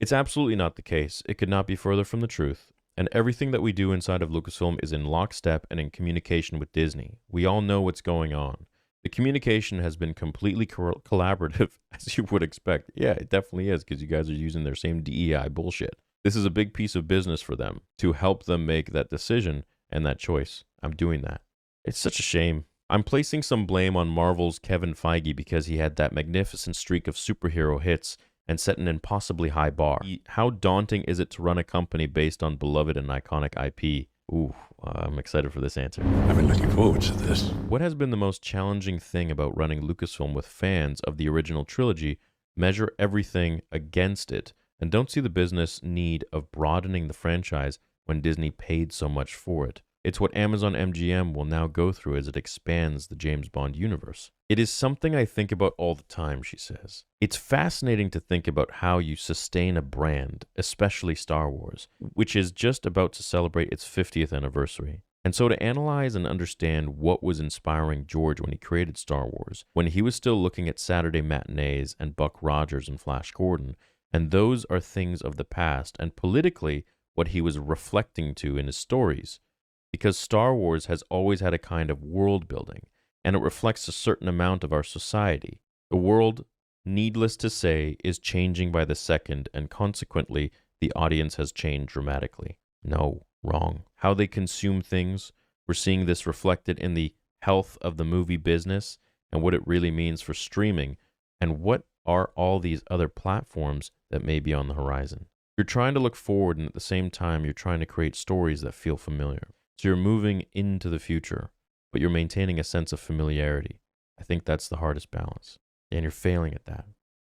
It's absolutely not the case. It could not be further from the truth. And everything that we do inside of Lucasfilm is in lockstep and in communication with Disney. We all know what's going on. The communication has been completely collaborative, as you would expect. Yeah, it definitely is, because you guys are using their same DEI bullshit. This is a big piece of business for them to help them make that decision and that choice. I'm doing that. It's such a shame. I'm placing some blame on Marvel's Kevin Feige because he had that magnificent streak of superhero hits and set an impossibly high bar. How daunting is it to run a company based on beloved and iconic IP? Ooh, I'm excited for this answer. I've been looking forward to this. What has been the most challenging thing about running Lucasfilm with fans of the original trilogy? Measure everything against it, and don't see the business need of broadening the franchise when Disney paid so much for it. It's what Amazon MGM will now go through as it expands the James Bond universe. It is something I think about all the time, she says. It's fascinating to think about how you sustain a brand, especially Star Wars, which is just about to celebrate its 50th anniversary. And so to analyze and understand what was inspiring George when he created Star Wars, when he was still looking at Saturday matinees and Buck Rogers and Flash Gordon, and those are things of the past, and politically what he was reflecting to in his stories. Because Star Wars has always had a kind of world building, and it reflects a certain amount of our society. The world, needless to say, is changing by the second, and consequently, the audience has changed dramatically. No, wrong. How they consume things, we're seeing this reflected in the health of the movie business and what it really means for streaming, and what are all these other platforms that may be on the horizon. You're trying to look forward, and at the same time, you're trying to create stories that feel familiar. So you're moving into the future, but you're maintaining a sense of familiarity. I think that's the hardest balance, and you're failing at that.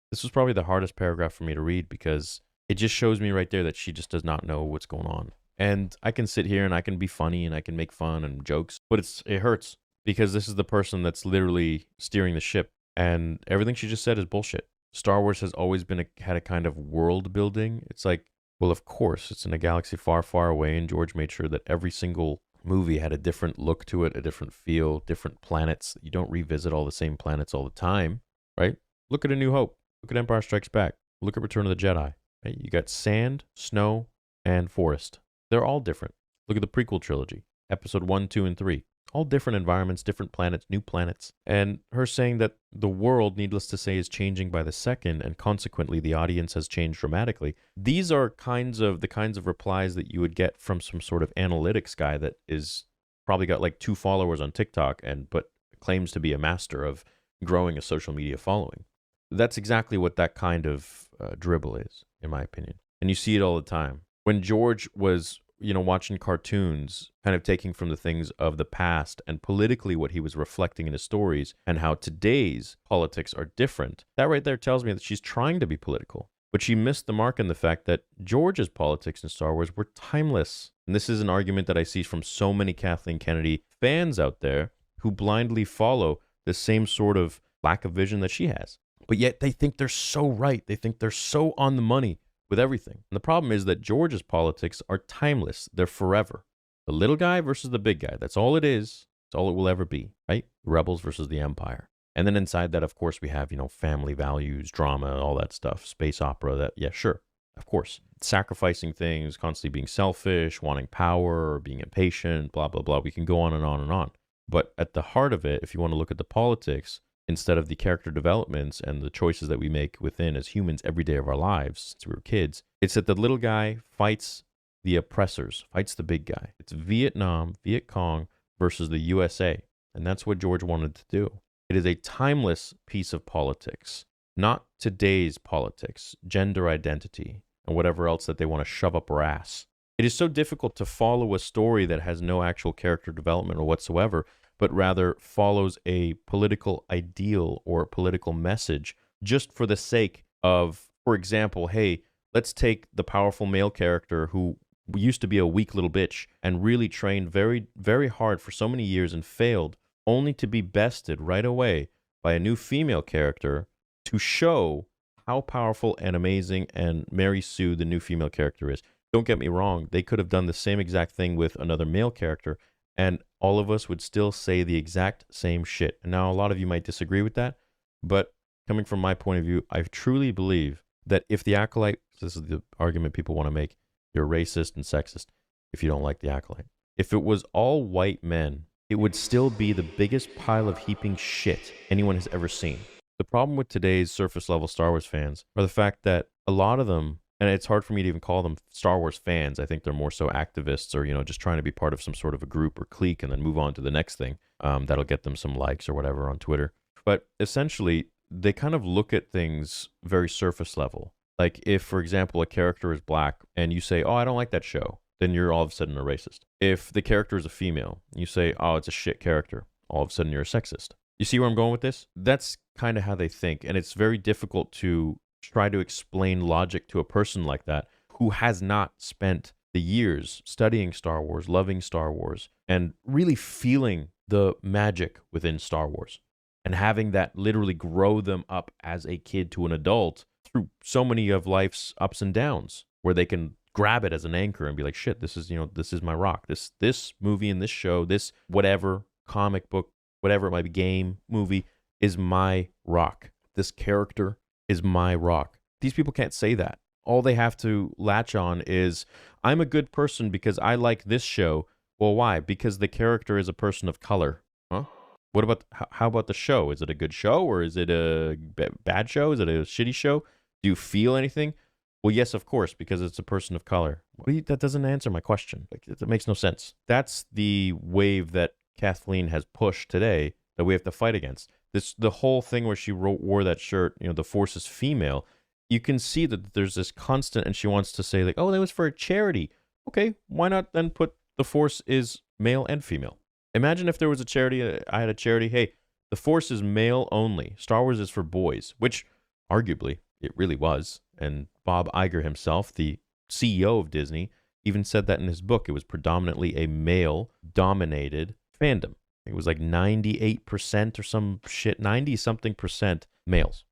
This was probably the hardest paragraph for me to read because it just shows me right there that she just does not know what's going on. And I can sit here and I can be funny and I can make fun and jokes, but it hurts because this is the person that's literally steering the ship, and everything she just said is bullshit. Star Wars has always had a kind of world building. It's like, well, of course, it's in a galaxy far, far away, and George made sure that every single movie had a different look to it, a different feel, different planets. You don't revisit all the same planets all the time, right? Look at A New Hope. Look at Empire Strikes Back. Look at Return of the Jedi. Right? You got sand, snow, and forest. They're all different. Look at the prequel trilogy, episode 1, 2, and 3. All different environments, different planets, new planets. And her saying that the world, needless to say, is changing by the second, and consequently the audience has changed dramatically. These are the kinds of replies that you would get from some sort of analytics guy that is probably got like 2 followers on TikTok but claims to be a master of growing a social media following. That's exactly what that kind of dribble is, in my opinion. And you see it all the time. When George was watching cartoons, kind of taking from the things of the past and politically what he was reflecting in his stories and how today's politics are different, that right there tells me that she's trying to be political. But she missed the mark in the fact that George's politics in Star Wars were timeless. And this is an argument that I see from so many Kathleen Kennedy fans out there who blindly follow the same sort of lack of vision that she has. But yet they think they're so right. They think they're so on the money with everything. And the problem is that George's politics are timeless. They're forever. The little guy versus the big guy. That's all it is. That's all it will ever be, right? Rebels versus the Empire. And then inside that, of course, we have, family values, drama, all that stuff, space opera, yeah, sure, of course. Sacrificing things, constantly being selfish, wanting power, being impatient, blah, blah, blah. We can go on and on and on. But at the heart of it, if you want to look at the politics, instead of the character developments and the choices that we make within as humans every day of our lives since we were kids, it's that the little guy fights the oppressors, fights the big guy. It's Vietnam, Viet Cong versus the USA. And that's what George wanted to do. It is a timeless piece of politics, not today's politics, gender identity, and whatever else that they want to shove up our ass. It is so difficult to follow a story that has no actual character development or whatsoever, but rather follows a political ideal or a political message just for the sake of, for example, hey, let's take the powerful male character who used to be a weak little bitch and really trained very, very hard for so many years and failed, only to be bested right away by a new female character to show how powerful and amazing and Mary Sue, the new female character, is. Don't get me wrong, they could have done the same exact thing with another male character, and all of us would still say the exact same shit. And now a lot of you might disagree with that, but coming from my point of view, I truly believe that if the Acolyte So this is the argument people want to make. You're racist and sexist if you don't like the Acolyte. If it was all white men, it would still be the biggest pile of heaping shit anyone has ever seen. The problem with today's surface level Star Wars fans are the fact that a lot of them, and it's hard for me to even call them Star Wars fans. I think they're more so activists or, just trying to be part of some sort of a group or clique and then move on to the next thing. That'll get them some likes or whatever on Twitter. But essentially, they kind of look at things very surface level. Like if, for example, a character is black and you say, oh, I don't like that show, then you're all of a sudden a racist. If the character is a female, you say, oh, it's a shit character, all of a sudden you're a sexist. You see where I'm going with this? That's kind of how they think. And it's very difficult to try to explain logic to a person like that who has not spent the years studying Star Wars, loving Star Wars, and really feeling the magic within Star Wars and having that literally grow them up as a kid to an adult through so many of life's ups and downs where they can grab it as an anchor and be like, shit, this is my rock. This movie and this show, this whatever, comic book, whatever it might be, game, movie, is my rock. This character is my rock. These people can't say that. All they have to latch on is, I'm a good person because I like this show. Well, why? Because the character is a person of color. Huh? What about, how about the show? Is it a good show or is it a bad show? Is it a shitty show? Do you feel anything? Well, yes, of course, because it's a person of color. That doesn't answer my question. It makes no sense. That's the wave that Kathleen has pushed today that we have to fight against. The whole thing where she wore that shirt, the Force is female, you can see that there's this constant, and she wants to say like, oh, that was for a charity. Okay, why not then put the Force is male and female? Imagine if there was a charity, I had a charity, hey, the Force is male only. Star Wars is for boys, which arguably it really was. And Bob Iger himself, the CEO of Disney, even said that in his book. It was predominantly a male-dominated fandom. It was like 98% or some shit, 90-something percent males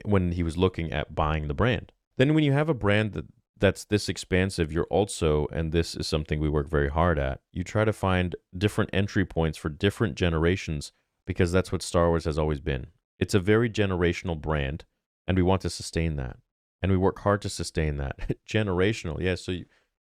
when he was looking at buying the brand. Then when you have a brand that's this expansive, you're also, and this is something we work very hard at, you try to find different entry points for different generations because that's what Star Wars has always been. It's a very generational brand, and we want to sustain that. And we work hard to sustain that. Generational, yeah, so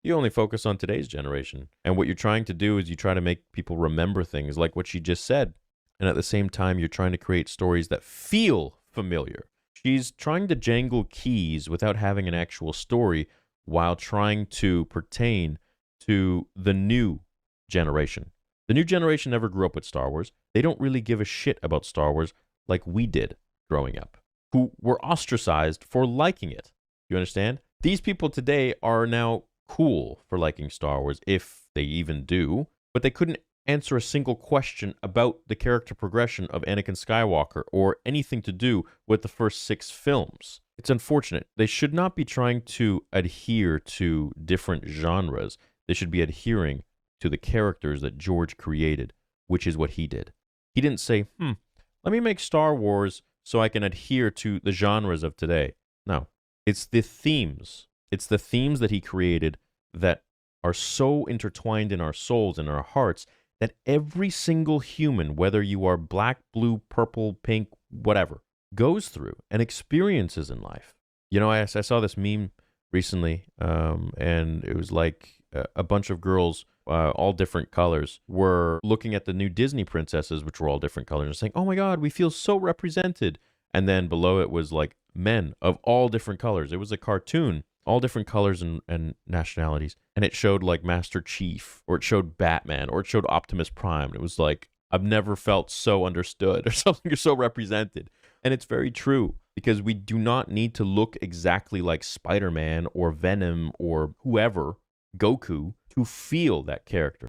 you only focus on today's generation. And what you're trying to do is you try to make people remember things like what she just said. And at the same time, you're trying to create stories that feel familiar. She's trying to jangle keys without having an actual story while trying to pertain to the new generation. The new generation never grew up with Star Wars. They don't really give a shit about Star Wars like we did growing up, who were ostracized for liking it. You understand? These people today are now cool for liking Star Wars, if they even do, but they couldn't answer a single question about the character progression of Anakin Skywalker or anything to do with the first 6 films. It's unfortunate. They should not be trying to adhere to different genres. They should be adhering to the characters that George created, which is what he did. He didn't say, let me make Star Wars so I can adhere to the genres of today. No, it's the themes. It's the themes that he created that are so intertwined in our souls and our hearts that every single human, whether you are black, blue, purple, pink, whatever, goes through and experiences in life. I saw this meme recently, and it was like a bunch of girls, all different colors, were looking at the new Disney princesses, which were all different colors, and saying, oh my God, we feel so represented. And then below it was like men of all different colors. It was a cartoon, all different colors and nationalities. And it showed like Master Chief, or it showed Batman, or it showed Optimus Prime. It was like, I've never felt so understood or something, or so represented. And it's very true, because we do not need to look exactly like Spider-Man or Venom or whoever, Goku, to feel that character.